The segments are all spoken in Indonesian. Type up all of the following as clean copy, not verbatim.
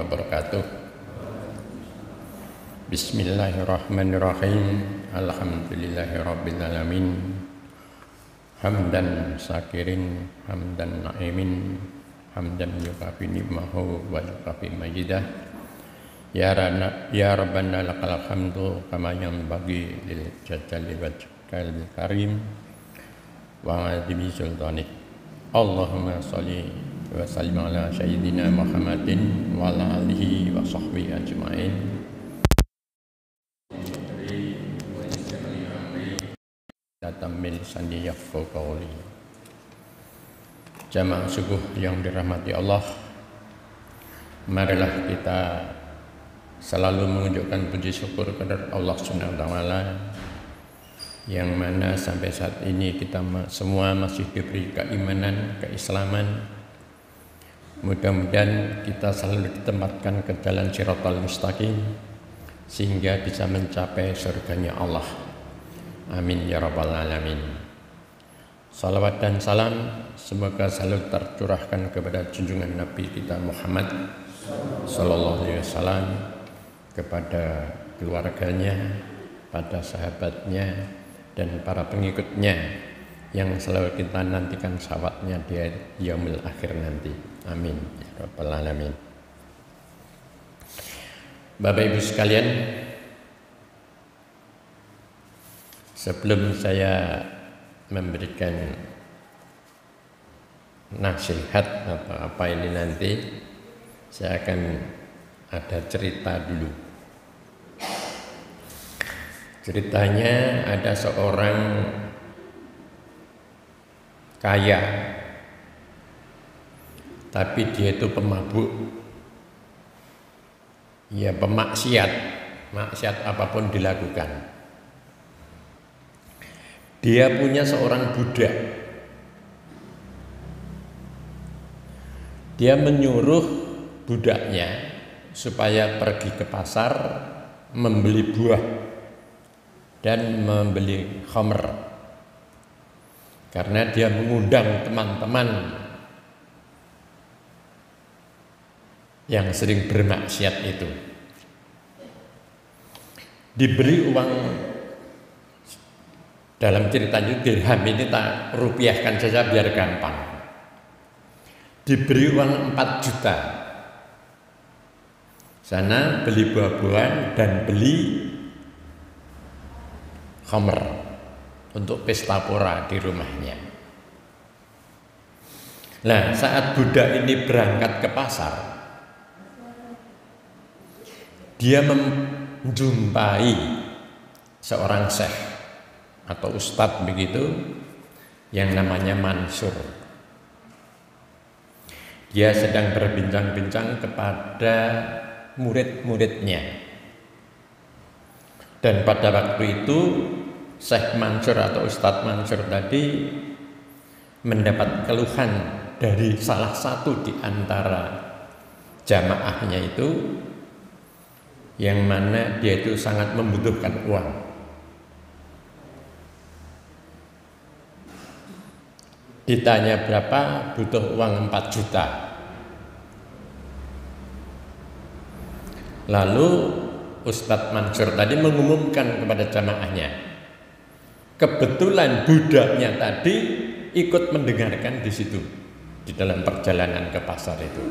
wabarakatuh. Bismillahirrahmanirrahim. Alhamdulillahirabbil alamin. Hamdan syakirin, hamdan na'imin, hamdan yukafi ni'mahu wa yukafi majidah. Ya Rabbana lakal hamdu kama yanbaghi lil jalali wajhikal karim wa 'azimi sultanik. Allahumma sholli wa sallim ala sayyidina Muhammadin wa ala alihi wa sahbihi ajma'in. Tatamil sandi yafqahu qawli. Jamaah subuh yang dirahmati Allah, marilah kita selalu menunjukkan puji syukur kepada Allah Subhanahu wa taala, yang mana sampai saat ini kita semua masih diberi keimanan, keislaman. Mudah-mudahan kita selalu ditempatkan ke jalan Shiratal Mustaqim sehingga bisa mencapai surganya Allah. Amin ya rabbal alamin. Salawat dan salam semoga selalu tercurahkan kepada junjungan Nabi kita Muhammad sallallahu alaihi wasallam, kepada keluarganya, pada sahabatnya, dan para pengikutnya yang selalu kita nantikan syafaatnya di yaumil akhir nanti. Amin ya rabbal alamin. Bapak Ibu sekalian, sebelum saya memberikan nasihat atau apa ini nanti, saya akan ada cerita dulu. Ceritanya ada seorang kaya, tapi dia itu pemabuk, ya pemaksiat, maksiat apapun dilakukan. Dia punya seorang budak. Dia menyuruh budaknya supaya pergi ke pasar membeli buah dan membeli khamr, karena dia mengundang teman-teman yang sering bermaksiat itu. Diberi uang, dalam ceritanya dirham ini tak rupiahkan saja biar gampang. Diberi uang 4 juta. Sana beli buah-buahan dan beli khamr untuk pesta pora di rumahnya. Nah, saat budak ini berangkat ke pasar, dia menjumpai seorang syekh atau ustadz begitu, yang namanya Mansur. Dia sedang berbincang-bincang kepada murid-muridnya. Dan pada waktu itu Syekh Mansur atau Ustadz Mansur tadi mendapat keluhan dari salah satu di antara jamaahnya itu, yang mana dia itu sangat membutuhkan uang. Ditanya berapa, butuh uang 4 juta. Lalu Ustadz Mansur tadi mengumumkan kepada jamaahnya. Kebetulan budaknya tadi ikut mendengarkan di situ, di dalam perjalanan ke pasar itu.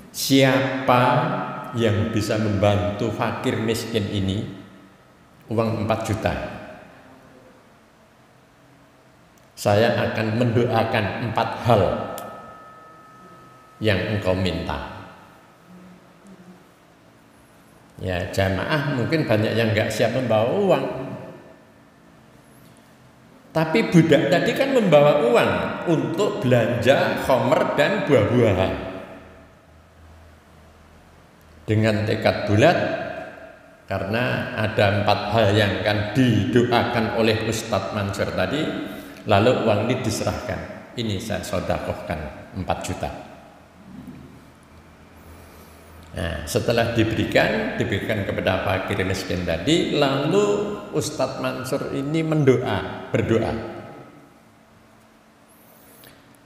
Siapa yang bisa membantu fakir miskin ini uang 4 juta? Saya akan mendoakan 4 hal yang engkau minta. Ya, jamaah mungkin banyak yang nggak siap membawa uang, tapi budak tadi kan membawa uang untuk belanja khamr dan buah-buahan. Dengan tekad bulat, karena ada 4 hal yang akan didoakan oleh Ustadz Mansur tadi, lalu uang ini diserahkan. Ini saya sedekahkan 4 juta. Nah, setelah diberikan kepada fakir miskin tadi, lalu Ustadz Mansur ini berdoa.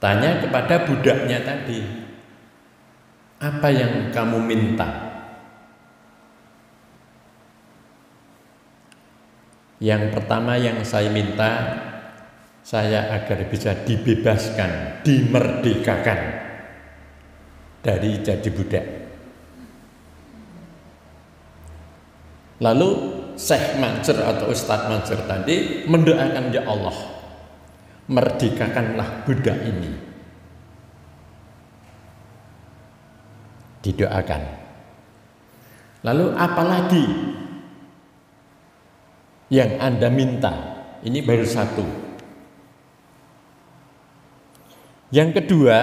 Tanya kepada budaknya tadi, Apa yang kamu minta? Yang pertama yang saya minta, saya agar bisa dibebaskan, dimerdekakan dari jadi budak. Lalu Syekh Mansur atau Ustadz Mansur tadi mendoakan, ya Allah, merdekakanlah budak ini. Didoakan. Lalu apalagi yang Anda minta? Ini baru satu. Yang kedua,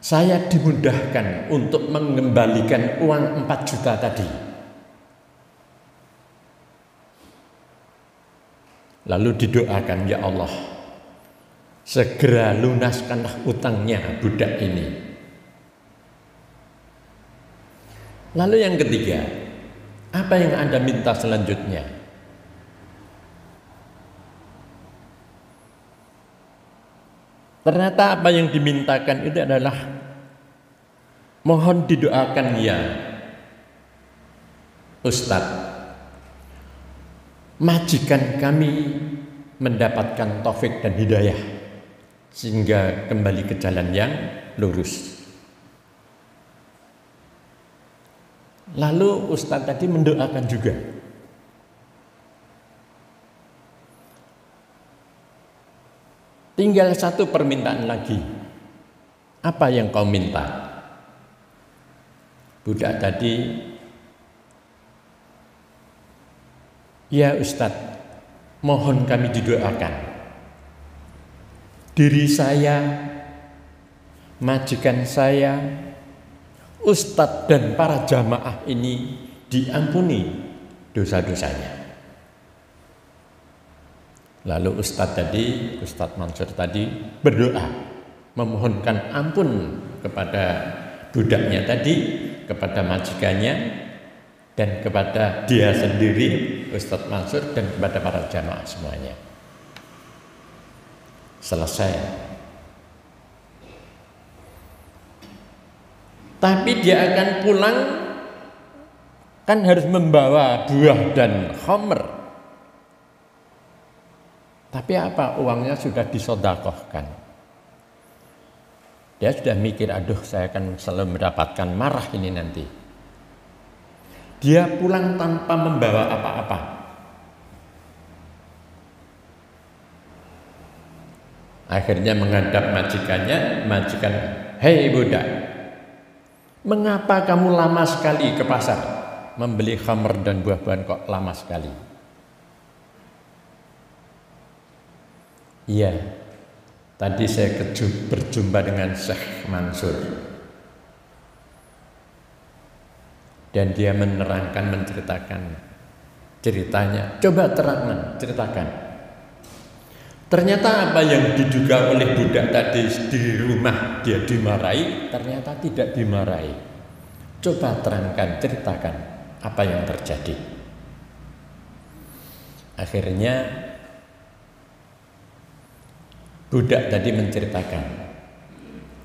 saya dimudahkan untuk mengembalikan uang 4 juta tadi. Lalu didoakan, ya Allah, segera lunaskanlah utangnya budak ini. Lalu yang ketiga, apa yang Anda minta selanjutnya? Ternyata apa yang dimintakan itu adalah mohon didoakan ya Ustadz, majikan kami mendapatkan taufik dan hidayah sehingga kembali ke jalan yang lurus. Lalu Ustadz tadi mendoakan juga. Tinggal satu permintaan lagi. Apa yang kau minta? Budak tadi, ya Ustadz, mohon kami didoakan. Diri saya, majikan saya, Ustadz dan para jamaah ini diampuni dosa-dosanya. Lalu Ustadz Mansur tadi berdoa, memohonkan ampun kepada budaknya tadi, kepada majikannya, dan kepada dia sendiri, Ustadz Mansur, dan kepada para jamaah semuanya. Selesai. Tapi dia akan pulang, kan harus membawa buah dan khamr. Tapi apa? Uangnya sudah disodakohkan. Dia sudah mikir, aduh saya akan selalu mendapatkan marah ini nanti. Dia pulang tanpa membawa apa-apa. Akhirnya menghadap majikannya, majikan, hei budak, mengapa kamu lama sekali ke pasar membeli khamr dan buah-buahan, kok lama sekali? Iya, tadi saya berjumpa dengan Syekh Mansur dan dia menerangkan, menceritakan ceritanya. Coba ceritakan. Ternyata apa yang diduga oleh budak tadi di rumah dia dimarahi, ternyata tidak dimarahi. Coba terangkan, ceritakan apa yang terjadi. Akhirnya budak tadi menceritakan,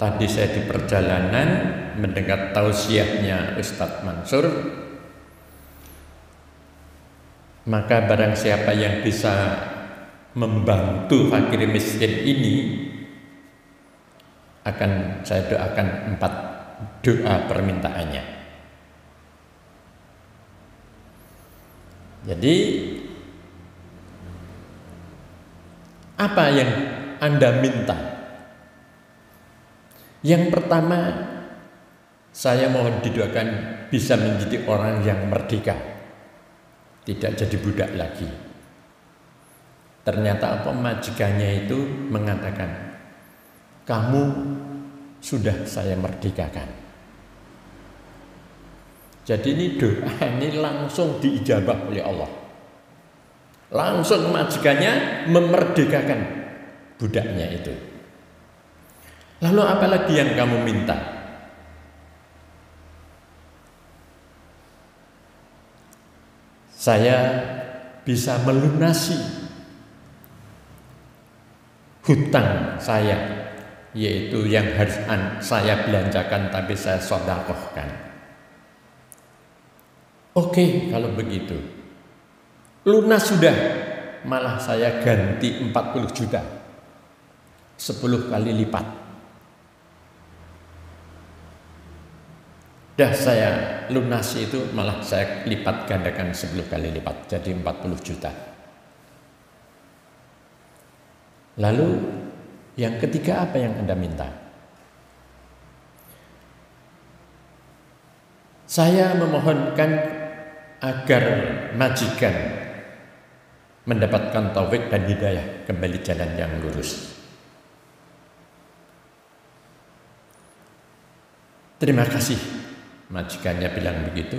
tadi saya di perjalanan mendengar tausiahnya Ustadz Mansur, maka barang siapa yang bisa membantu fakir miskin ini, akan saya doakan 4 doa permintaannya. Jadi apa yang Anda minta? Yang pertama, saya mohon didoakan bisa menjadi orang yang merdeka, tidak jadi budak lagi. Ternyata apa, majikannya itu mengatakan, kamu sudah saya merdekakan. Jadi ini doa ini langsung diijabah oleh Allah. Langsung majikannya memerdekakan budaknya itu. Lalu apa lagi yang kamu minta? Saya bisa melunasi hutang saya yaitu yang harus saya belanjakan tapi saya sedekahkan. Oke, kalau begitu. Lunas sudah, malah saya ganti 40 juta. 10 kali lipat. Dah saya lunasi itu malah saya lipat gandakan 10 kali lipat, jadi 40 juta. Lalu yang ketiga apa yang Anda minta? Saya memohonkan agar majikan mendapatkan taufik dan hidayah kembali jalan yang lurus. Terima kasih. Majikannya bilang begitu,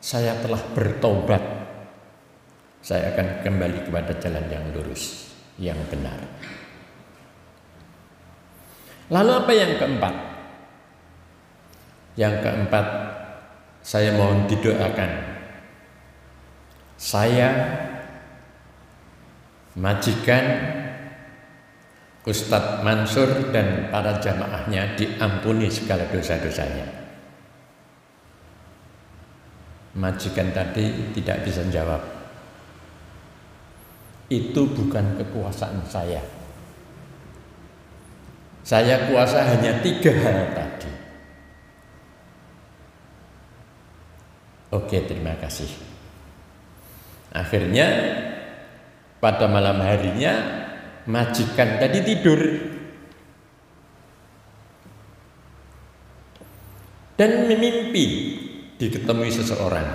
saya telah bertobat. Saya akan kembali kepada jalan yang lurus, yang benar. Lalu apa yang keempat? Yang keempat, saya mohon didoakan. Saya, majikan, Ustadz Mansur dan para jamaahnya diampuni segala dosa-dosanya. Majikan tadi tidak bisa jawab. Itu bukan kekuasaan saya. Saya kuasa hanya 3 hal tadi. Oke, terima kasih. Akhirnya pada malam harinya majikan tadi tidur dan mimpi diketemui seseorang.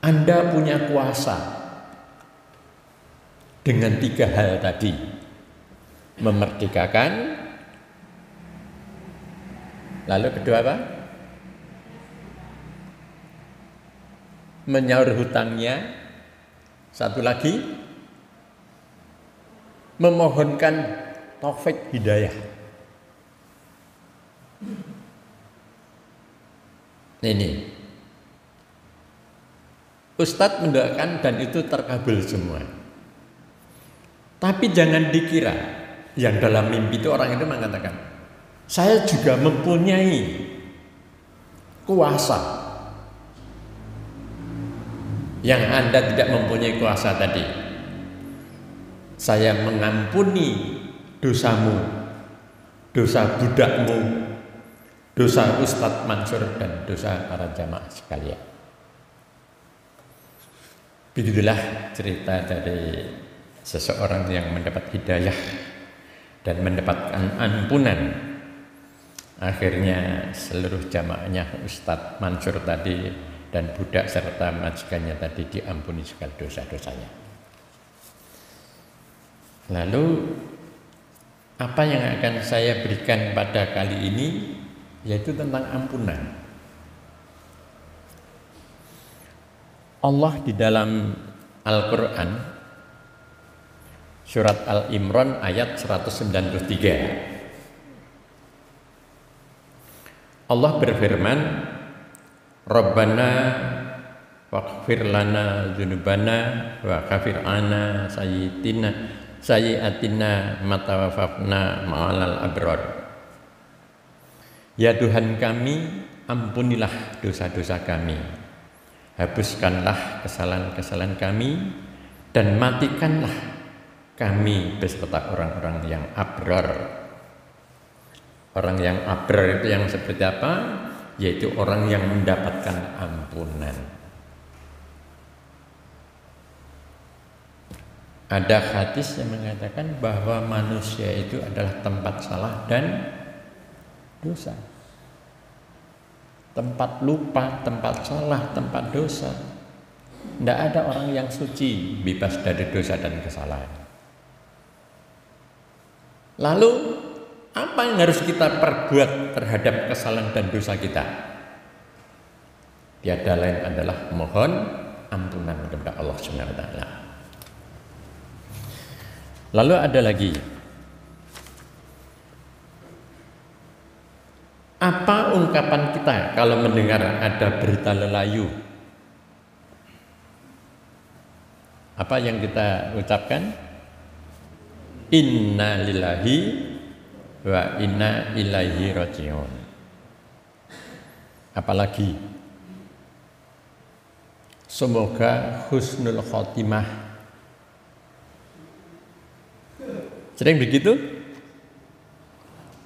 Anda punya kuasa dengan 3 hal tadi: memerdekakan, lalu kedua apa? Menyaur hutangnya, satu lagi memohonkan taufik hidayah. Ini Ustadz mendoakan dan itu terkabul semua. Tapi jangan dikira yang dalam mimpi itu orang itu mengatakan, saya juga mempunyai kuasa yang Anda tidak mempunyai kuasa tadi. Saya mengampuni dosamu, dosa budakmu, dosa Ustadz Mansur dan dosa para jamaah sekalian. Begitulah cerita dari seseorang yang mendapat hidayah dan mendapatkan ampunan. Akhirnya seluruh jamaahnya Ustadz Mansur tadi dan budak serta majikannya tadi diampuni segala dosa-dosanya. Lalu apa yang akan saya berikan pada kali ini yaitu tentang ampunan. Allah di dalam Al-Quran surat Al-Imran ayat 193, Allah berfirman, Rabbana waghfir lana dzunubana wa kafir ana sayyi'atina matawafafna ma'alal abrar. Ya Tuhan kami, ampunilah dosa-dosa kami, hapuskanlah kesalahan-kesalahan kami, dan matikanlah kami beserta orang-orang yang abrar. Orang yang abrar itu yang seperti apa? Yaitu orang yang mendapatkan ampunan. Ada hadis yang mengatakan bahwa manusia itu adalah tempat salah dan dosa, tempat lupa, tempat salah, tempat dosa. Tidak ada orang yang suci, bebas dari dosa dan kesalahan. Lalu apa yang harus kita perbuat terhadap kesalahan dan dosa kita? Tiada lain adalah mohon ampunan kepada Allah Subhanahu wa taala. Lalu ada lagi, apa ungkapan kita kalau mendengar ada berita lelayu? Apa yang kita ucapkan? Inna lillahi wa inna ilaihi rajiun. Apalagi semoga husnul khotimah. Sering begitu?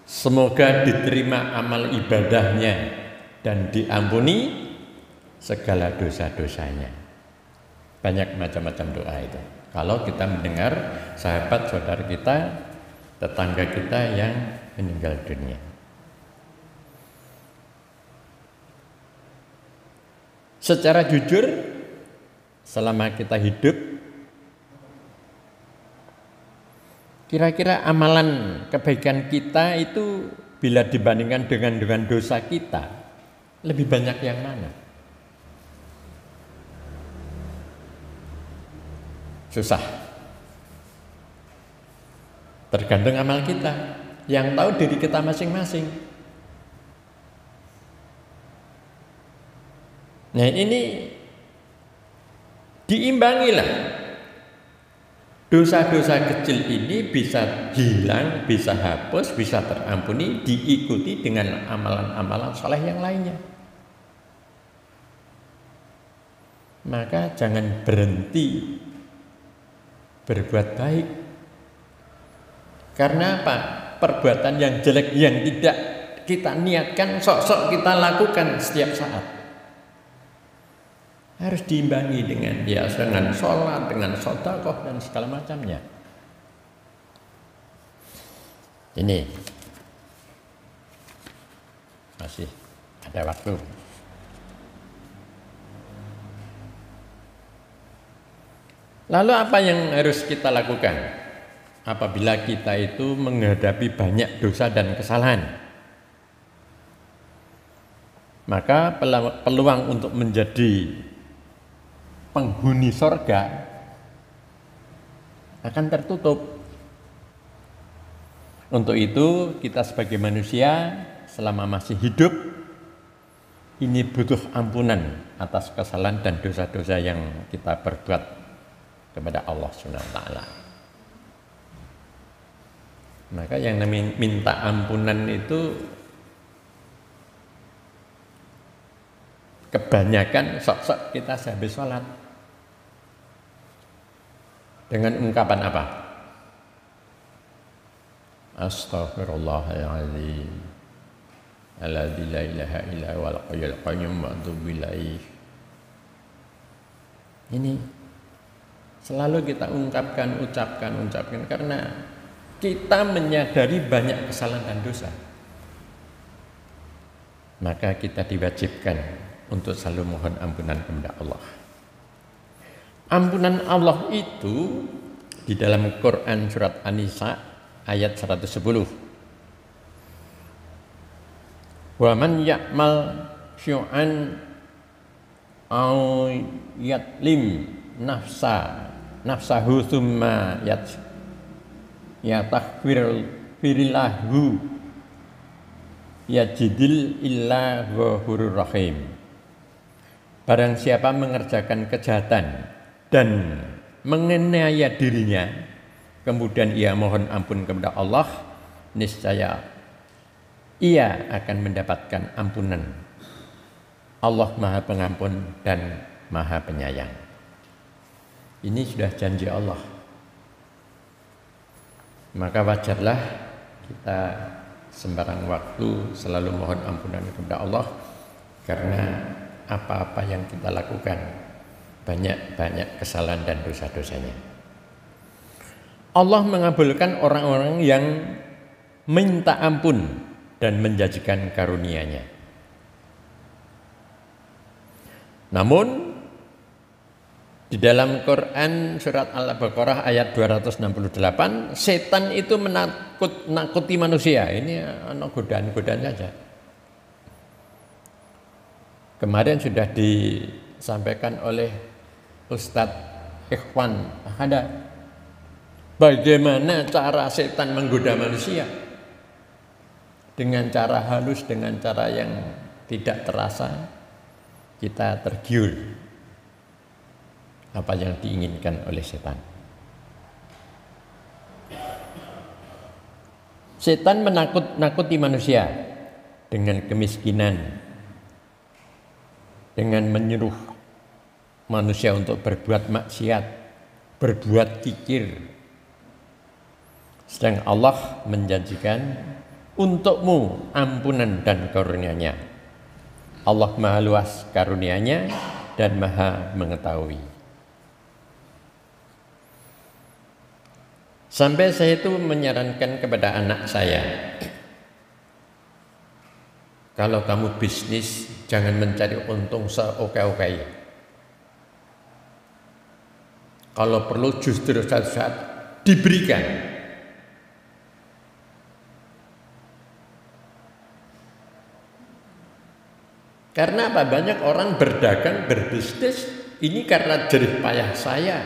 Semoga diterima amal ibadahnya dan diampuni segala dosa-dosanya. Banyak macam-macam doa itu. Kalau kita mendengar sahabat saudara kita, tetangga kita yang meninggal dunia. Secara jujur, selama kita hidup, kira-kira amalan kebaikan kita itu bila dibandingkan dengan dosa kita, lebih banyak yang mana? Susah. Tergantung amal kita, yang tahu diri kita masing-masing. Nah ini diimbangilah. Dosa-dosa kecil ini bisa hilang, bisa hapus, bisa terampuni, diikuti dengan amalan-amalan saleh yang lainnya. Maka jangan berhenti berbuat baik. Karena apa? Perbuatan yang jelek yang tidak kita niatkan, sok-sok kita lakukan setiap saat. Harus diimbangi dengan dengan sholat, dengan sedekah dan segala macamnya. Ini masih ada waktu. Lalu apa yang harus kita lakukan apabila kita itu menghadapi banyak dosa dan kesalahan? Maka peluang untuk menjadi penghuni sorga akan tertutup. Untuk itu kita sebagai manusia selama masih hidup ini butuh ampunan atas kesalahan dan dosa-dosa yang kita perbuat kepada Allah SWT. Maka yang namanya minta ampunan itu kebanyakan sok-sok kita sehabis sholat dengan ungkapan apa? Astaghfirullahaladzim alladzi la ilaha illa huwal hayyul qayyum wa atubu ilaih. Ini selalu kita ucapkan karena kita menyadari banyak kesalahan dan dosa. Maka kita diwajibkan untuk selalu mohon ampunan kepada Allah. Ampunan Allah itu di dalam Quran surat An-Nisa ayat 110. Wa man ya'mal syu'an aw yatlim nafsahu thumma yatakfirillahu yajidil illa ghafurur rahim. Barang siapa mengerjakan kejahatan dan menganiaya dirinya, kemudian ia mohon ampun kepada Allah, niscaya ia akan mendapatkan ampunan. Allah Maha Pengampun dan Maha Penyayang. Ini sudah janji Allah. Maka wajarlah kita sembarang waktu selalu mohon ampunan kepada Allah, karena apa-apa yang kita lakukan banyak kesalahan dan dosa-dosanya. Allah mengabulkan orang-orang yang minta ampun dan menjanjikan karunia-Nya. Namun di dalam Quran surat Al-Baqarah ayat 268, setan itu menakuti manusia. Ini godaan-godaan saja. Kemarin sudah disampaikan oleh Ustadz Ikhwan Ahada, bagaimana cara setan menggoda manusia dengan cara halus, dengan cara yang tidak terasa kita tergiur apa yang diinginkan oleh setan. Setan menakut-nakuti manusia dengan kemiskinan, dengan menyuruh manusia untuk berbuat maksiat, berbuat kikir. Sedang Allah menjanjikan untukmu ampunan dan karunia-Nya. Allah Maha luas karunia-Nya dan Maha mengetahui. Sampai saya itu menyarankan kepada anak saya, kalau kamu bisnis jangan mencari untung seoke-oke. Kalau perlu justru saat diberikan. Karena apa? Banyak orang berdagang, berbisnis, ini karena jerih payah saya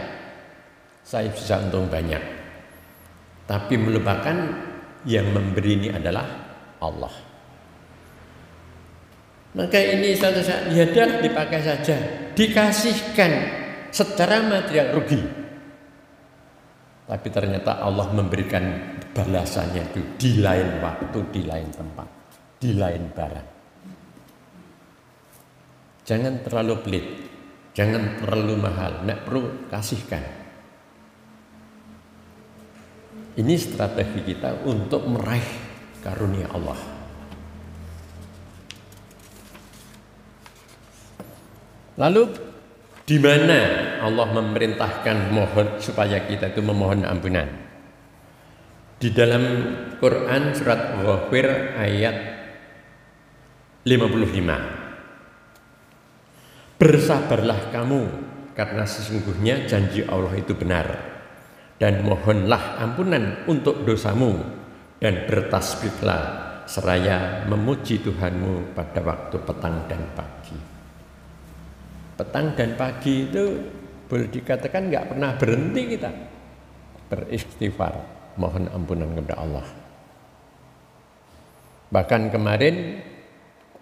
bisa untung banyak. Tapi melupakan yang memberi ini adalah Allah. Maka ini suatu saat ya dah dipakai saja, dikasihkan secara material rugi. Tapi ternyata Allah memberikan balasannya itu di lain waktu, di lain tempat, di lain barang. Jangan terlalu pelit, jangan terlalu mahal, nek perlu kasihkan. Ini strategi kita untuk meraih karunia Allah. Lalu di mana Allah memerintahkan mohon supaya kita itu memohon ampunan? Di dalam Quran surat Ghafir ayat 55. Bersabarlah kamu karena sesungguhnya janji Allah itu benar. Dan mohonlah ampunan untuk dosamu dan bertasbihlah seraya memuji Tuhanmu pada waktu petang dan pagi. Petang dan pagi itu boleh dikatakan nggak pernah berhenti kita beristighfar, mohon ampunan kepada Allah. Bahkan kemarin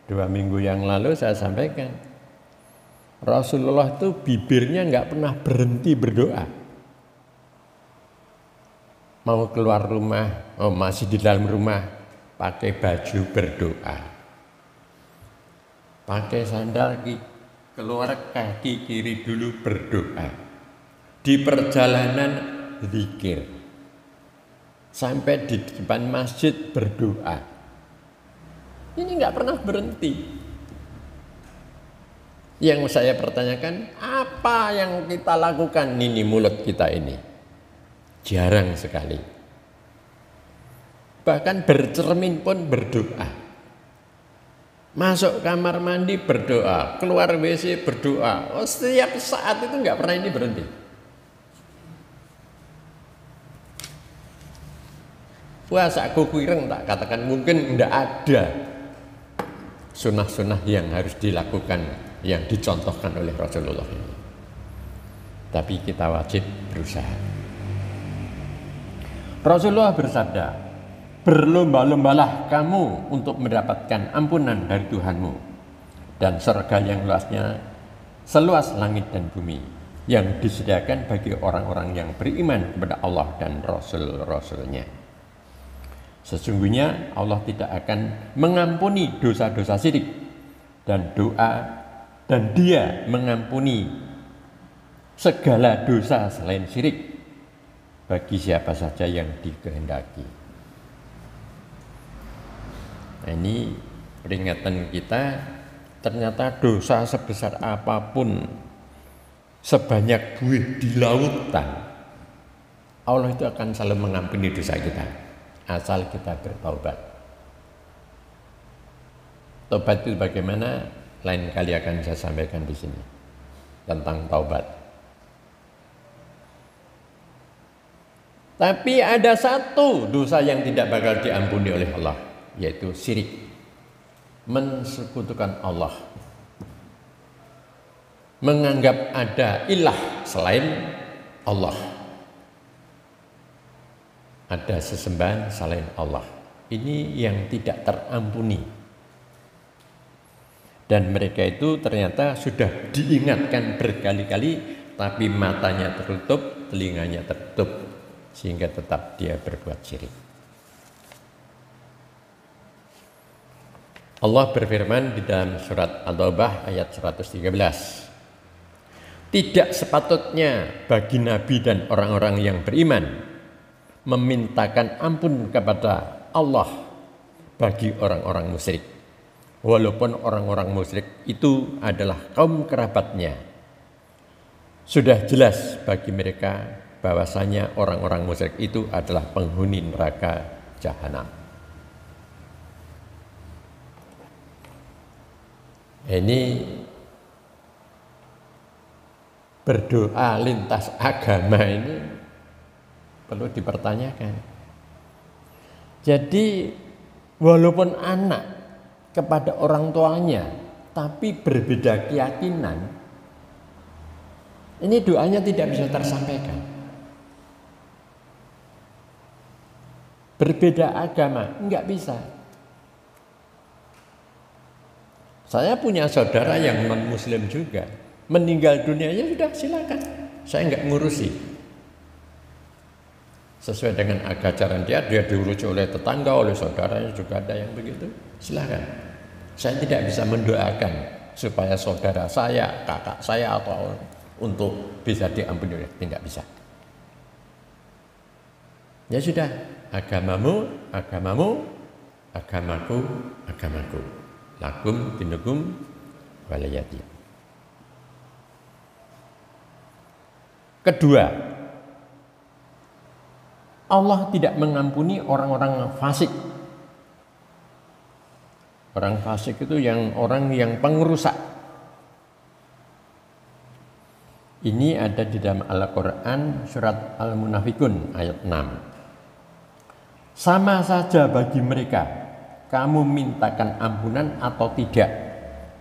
2 minggu yang lalu saya sampaikan, Rasulullah itu bibirnya nggak pernah berhenti berdoa. Mau keluar rumah, masih di dalam rumah, pakai baju berdoa. Pakai sandal, keluar kaki kiri dulu berdoa. Di perjalanan zikir. Sampai di depan masjid berdoa. Ini nggak pernah berhenti. Yang saya pertanyakan, apa yang kita lakukan ini mulut kita ini? Jarang sekali. Bahkan bercermin pun berdoa. Masuk kamar mandi berdoa, keluar WC berdoa. Setiap saat itu nggak pernah ini berhenti. Puasa kuku ireng tak katakan mungkin tidak ada sunnah-sunnah yang harus dilakukan, yang dicontohkan oleh Rasulullah ini. Tapi kita wajib berusaha. Rasulullah bersabda, berlomba-lombalah kamu untuk mendapatkan ampunan dari Tuhanmu dan surga yang luasnya seluas langit dan bumi yang disediakan bagi orang-orang yang beriman kepada Allah dan Rasul-Rasulnya. Sesungguhnya Allah tidak akan mengampuni dosa-dosa syirik dan Dia mengampuni segala dosa selain syirik bagi siapa saja yang dikehendaki. Nah, ini peringatan kita, ternyata dosa sebesar apapun, sebanyak buih di lautan, Allah itu akan selalu mengampuni dosa kita, asal kita bertaubat. Taubat itu bagaimana? Lain kali akan saya sampaikan di sini tentang taubat. Tapi ada satu dosa yang tidak bakal diampuni oleh Allah, yaitu syirik. Mensekutukan Allah. Menganggap ada ilah selain Allah. Ada sesembahan selain Allah. Ini yang tidak terampuni. Dan mereka itu ternyata sudah diingatkan berkali-kali, tapi matanya tertutup, telinganya tertutup, sehingga tetap dia berbuat syirik. Allah berfirman di dalam surat At-Taubah ayat 113. Tidak sepatutnya bagi Nabi dan orang-orang yang beriman memintakan ampun kepada Allah bagi orang-orang musyrik. Walaupun orang-orang musyrik itu adalah kaum kerabatnya. Sudah jelas bagi mereka bahwasanya orang-orang musyrik itu adalah penghuni neraka jahanam. Ini berdoa lintas agama ini perlu dipertanyakan. Jadi walaupun anak kepada orang tuanya tapi berbeda keyakinan, ini doanya tidak bisa tersampaikan. Berbeda agama, enggak bisa. Saya punya saudara yang non-muslim juga, meninggal dunia ya sudah silakan, saya enggak ngurusi. Sesuai dengan ajaran dia diurusi oleh tetangga, oleh saudaranya juga ada yang begitu, silakan. Saya tidak bisa mendoakan supaya saudara saya, kakak saya atau untuk bisa diampuni, tidak bisa. Ya sudah, agamamu, agamamu, agamaku, agamaku. Lakum dinukum waliyati. Kedua, Allah tidak mengampuni orang-orang fasik. Orang fasik itu orang yang pengrusak. Ini ada di dalam Al-Quran surat Al-Munafikun ayat 6. Sama saja bagi mereka kamu mintakan ampunan atau tidak,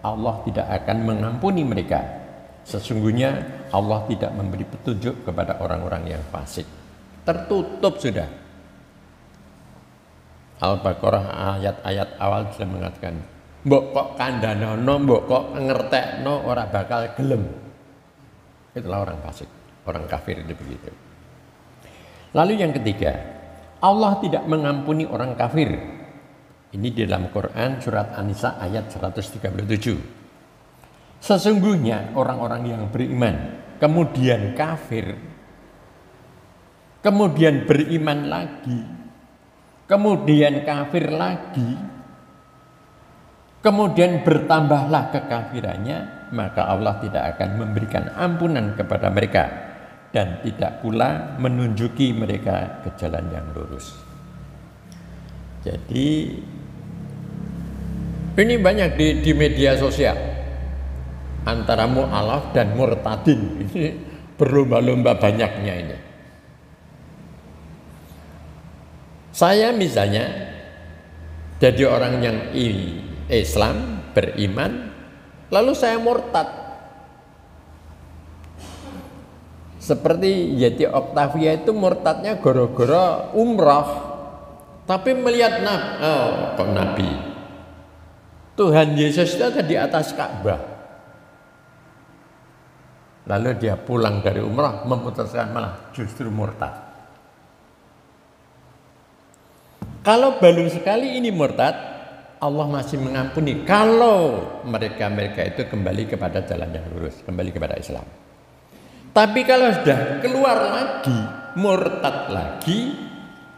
Allah tidak akan mengampuni mereka. Sesungguhnya Allah tidak memberi petunjuk kepada orang-orang yang fasik. Tertutup sudah. Al-Baqarah ayat-ayat awal sudah mengatakan, mbok kok kandhanono, mbok kok ngertekno ora bakal gelem. Itulah orang fasik, orang kafir itu begitu. Lalu yang ketiga, Allah tidak mengampuni orang kafir. Ini di dalam Quran surat An-Nisa ayat 137. Sesungguhnya orang-orang yang beriman kemudian kafir, kemudian beriman lagi, kemudian kafir lagi, kemudian bertambahlah kekafirannya, maka Allah tidak akan memberikan ampunan kepada mereka dan tidak pula menunjuki mereka ke jalan yang lurus. Jadi ini banyak di media sosial antara mu'alaf dan murtadin, ini berlomba-lomba banyaknya ini. Saya misalnya jadi orang yang Islam, beriman, lalu saya murtad. Seperti Yeti Octavia itu murtadnya gara-gara umrah, tapi melihat Nabi. Tuhan Yesus itu ada di atas Ka'bah. Lalu dia pulang dari umrah memutuskan malah justru murtad. Kalau baru sekali ini murtad, Allah masih mengampuni kalau mereka itu kembali kepada jalan yang lurus, kembali kepada Islam. Tapi kalau sudah keluar lagi, murtad lagi,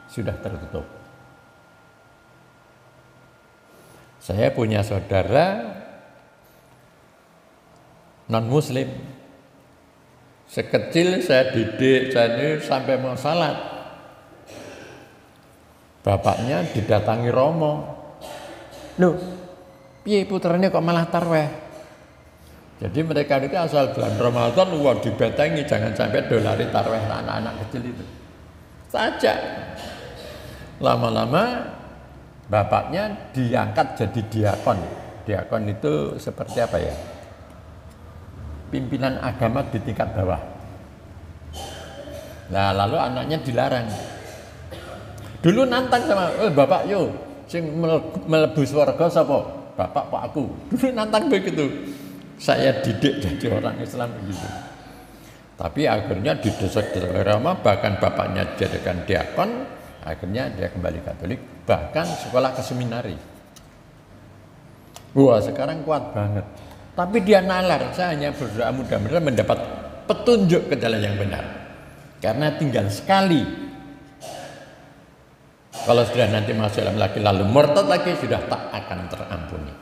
sudah tertutup. Saya punya saudara non-muslim. Sekecil saya didik, saya sampai mau salat. Bapaknya didatangi romo. Loh, piye putrane kok malah tarweh? Jadi mereka itu asal bulan Ramadan dibetengi, jangan sampai dolari tarweh anak-anak kecil itu. Saja. Lama-lama bapaknya diangkat jadi diakon. Diakon itu seperti apa ya? Pimpinan agama di tingkat bawah. Nah, lalu anaknya dilarang. Dulu nantang sama, bapak yo, sing mlebu swarga sapa? Bapak pak aku. Dulu nantang begitu. Saya didik jadi orang Islam begitu. Tapi akhirnya didesak-desak oleh Roma, bahkan bapaknya dijadikan diakon. Akhirnya dia kembali Katolik, bahkan sekolah ke seminari. Wah, sekarang kuat banget. Tapi dia nalar, saya hanya berdoa mudah-mudahan mendapat petunjuk ke jalan yang benar. Karena tinggal sekali. Kalau sudah nanti masuk dalam lagi lalu murtad lagi sudah tak akan terampuni.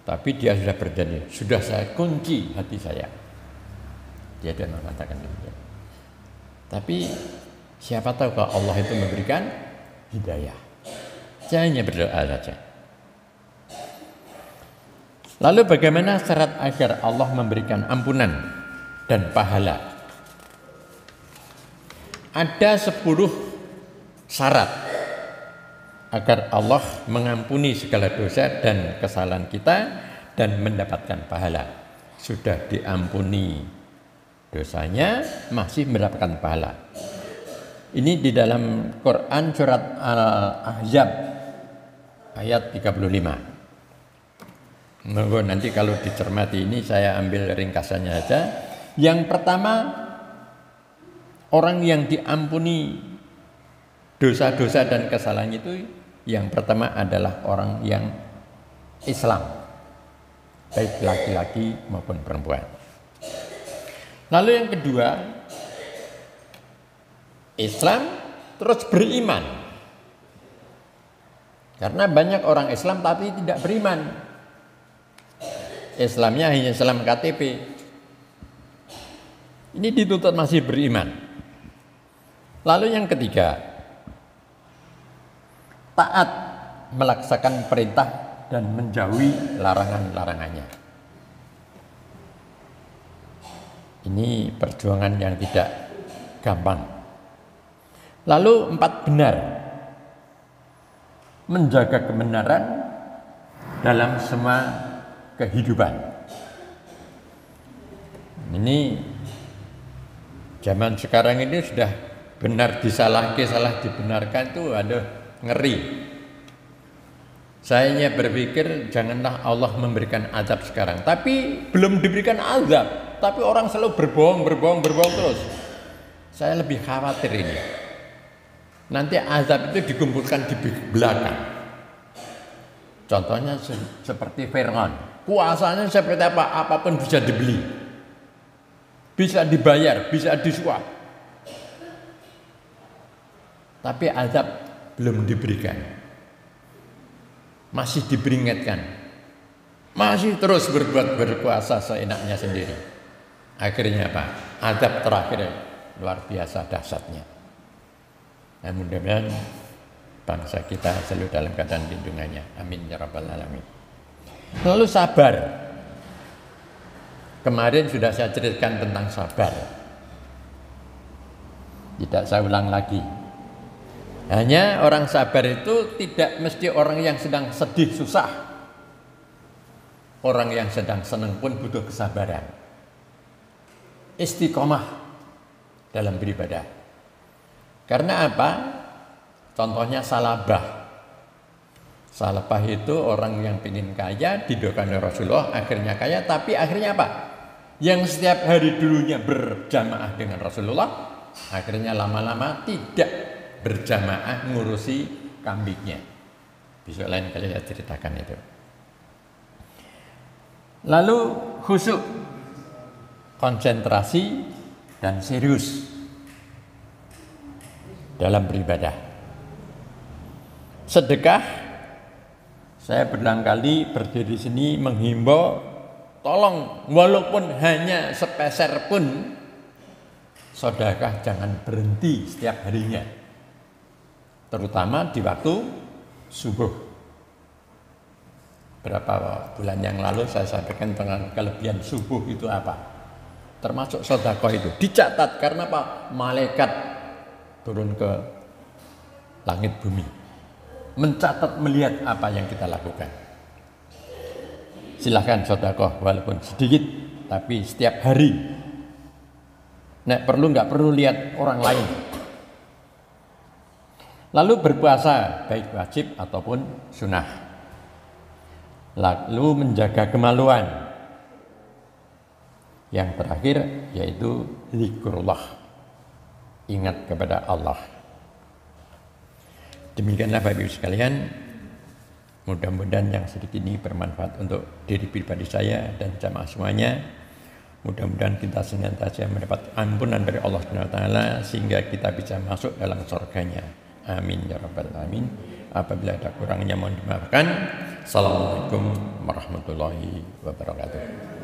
Tapi dia sudah berjanji, sudah saya kunci hati saya. Dia sudah mengatakan demikian. Tapi siapa tahu kalau Allah itu memberikan hidayah. Saya hanya berdoa saja. Lalu bagaimana syarat agar Allah memberikan ampunan dan pahala? Ada 10 syarat agar Allah mengampuni segala dosa dan kesalahan kita dan mendapatkan pahala. Sudah diampuni dosanya, masih mendapatkan pahala. Ini di dalam Quran surat Al-Ahzab ayat 35. Nanti kalau dicermati ini saya ambil ringkasannya saja. Yang pertama, orang yang diampuni dosa-dosa dan kesalahan itu yang pertama adalah orang yang Islam, baik laki-laki maupun perempuan. Lalu yang kedua, Islam terus beriman. Karena banyak orang Islam tapi tidak beriman. Islamnya hanya Islam KTP. Ini dituntut masih beriman. Lalu yang ketiga, taat melaksanakan perintah dan menjauhi larangan-larangannya. Ini perjuangan yang tidak gampang. Lalu 4, benar. Menjaga kebenaran dalam semua kehidupan. Ini zaman sekarang ini sudah benar disalahkan, salah dibenarkan itu ada ngeri. Saya hanya berpikir janganlah Allah memberikan azab sekarang. Tapi belum diberikan azab, tapi orang selalu berbohong terus. Saya lebih khawatir ini. Nanti azab itu dikumpulkan di belakang. Contohnya seperti Fir'aun. Kuasanya seperti apa? Apapun bisa dibeli. Bisa dibayar, bisa disuap. Tapi azab belum diberikan. Masih diperingatkan. Masih terus berkuasa seenaknya sendiri. Akhirnya apa? Azab terakhir luar biasa dahsyatnya. Dan mudah-mudahan bangsa kita selalu dalam keadaan lindungannya. Amin ya rabbal alamin. Lalu sabar. Kemarin sudah saya ceritakan tentang sabar. Tidak saya ulang lagi. Hanya orang sabar itu tidak mesti orang yang sedang sedih susah. Orang yang sedang senang pun butuh kesabaran. Istiqomah dalam beribadah. Karena apa? Contohnya salabah. Salabah itu orang yang ingin kaya, didoakan oleh Rasulullah, akhirnya kaya, tapi akhirnya apa? Yang setiap hari dulunya berjamaah dengan Rasulullah, akhirnya lama-lama tidak berjamaah ngurusi kambingnya. Besok lain kali saya ceritakan itu. Lalu khusyuk, konsentrasi dan serius dalam beribadah. Sedekah. Saya berulang kali berdiri sini menghimbau, tolong walaupun hanya sepeser pun, sedekah jangan berhenti setiap harinya. Terutama di waktu subuh. Berapa bulan yang lalu saya sampaikan tentang kelebihan subuh itu apa. Termasuk sedekah itu. Dicatat karena apa? Malaikat turun ke langit bumi. Mencatat, melihat apa yang kita lakukan. Silahkan sedekah walaupun sedikit, tapi setiap hari. Nek perlu nggak perlu lihat orang lain. Lalu berpuasa baik wajib ataupun sunnah. Lalu menjaga kemaluan. Yang terakhir yaitu zikrullah. Ingat kepada Allah. Demikianlah Bapak Ibu sekalian, Mudah-mudahan yang sedikit ini bermanfaat untuk diri pribadi saya dan jamaah semuanya. Mudah-mudahan kita senantiasa mendapat ampunan dari Allah Subhanahu wa taala sehingga kita bisa masuk dalam surganya. Amin ya rabbal alamin. Apabila ada kurangnya mohon dimaafkan. Assalamualaikum warahmatullahi wabarakatuh.